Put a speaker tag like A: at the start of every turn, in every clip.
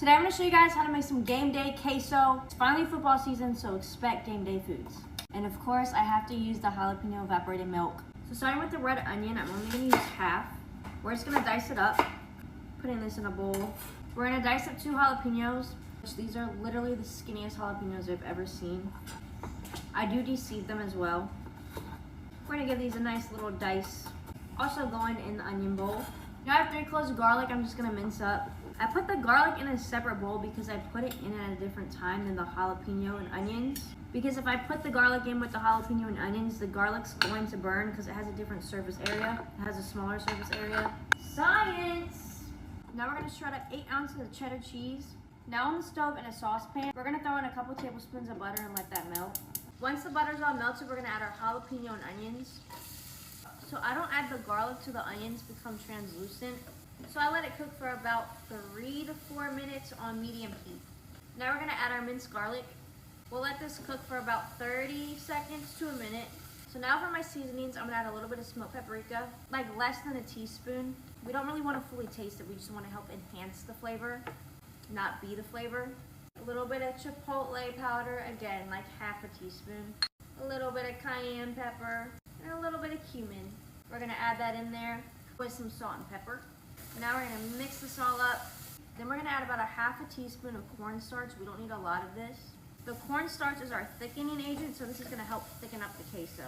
A: Today I'm going to show you guys how to make some game day queso. It's finally football season, so expect game day foods. And of course, I have to use the jalapeno evaporated milk. So starting with the red onion, I'm only going to use half. We're just going to dice it up, putting this in a bowl. We're going to dice up 2 jalapenos, which these are literally the skinniest jalapenos I've ever seen. I do de-seed them as well. We're going to give these a nice little dice. Also going in the onion bowl. Now I have 3 cloves of garlic I'm just going to mince up. I put the garlic in a separate bowl because I put it in at a different time than the jalapeno and onions. Because if I put the garlic in with the jalapeno and onions, the garlic's going to burn because it has a different surface area. It has a smaller surface area. Science! Now we're going to shred up 8 ounces of cheddar cheese. Now on the stove in a saucepan, we're going to throw in a couple tablespoons of butter and let that melt. Once the butter's all melted, we're going to add our jalapeno and onions. So I don't add the garlic till the onions become translucent. So I let it cook for about 3 to 4 minutes on medium heat. Now we're going to add our minced garlic. We'll let this cook for about 30 seconds to a minute. So now for my seasonings, I'm going to add a little bit of smoked paprika, like less than a teaspoon. We don't really want to fully taste it, we just want to help enhance the flavor, not be the flavor. A little bit of chipotle powder, again, like half a teaspoon. A little bit of cayenne pepper, and a little bit of cumin. We're going to add that in there with some salt and pepper. Now we're going to mix this all up. Then we're going to add about a half a teaspoon of cornstarch. We don't need a lot of this. The cornstarch is our thickening agent, so this is going to help thicken up the queso.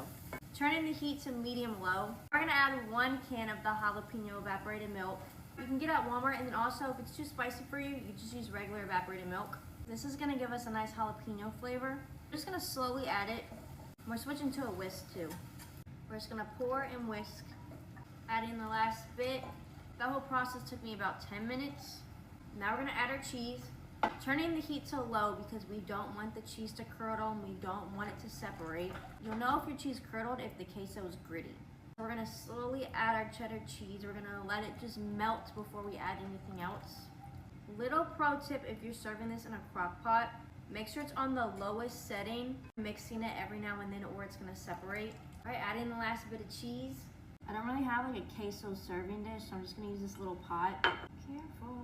A: Turning the heat to medium-low. We're going to add 1 can of the jalapeno evaporated milk. You can get at Walmart, and then also if it's too spicy for you, you just use regular evaporated milk. This is going to give us a nice jalapeno flavor. We're just going to slowly add it. We're switching to a whisk too. We're just going to pour and whisk. Adding the last bit. That whole process took me about 10 minutes. Now we're going to add our cheese. Turning the heat to low because we don't want the cheese to curdle and we don't want it to separate. You'll know if your cheese curdled if the queso is gritty. We're going to slowly add our cheddar cheese. We're going to let it just melt before we add anything else. Little pro tip if you're serving this in a crock pot, make sure it's on the lowest setting, mixing it every now and then or it's going to separate. All right, adding the last bit of cheese. I don't really have like a queso serving dish, so I'm just going to use this little pot. Careful.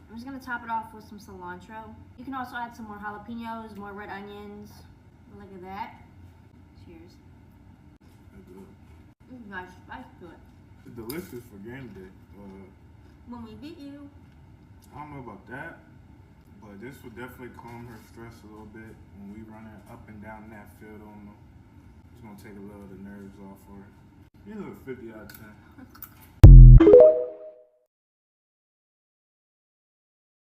A: I'm just going to top it off with some cilantro. You can also add some more jalapenos, more red onions. Look at that. Cheers.
B: That's good.
A: It's nice spice to it.
B: It's delicious for game day.
A: When we beat you.
B: I don't know about that, but this would definitely calm her stress a little bit when we running up and down that field on them. It's going to take a little of the nerves off for her. You look 50 out of 10.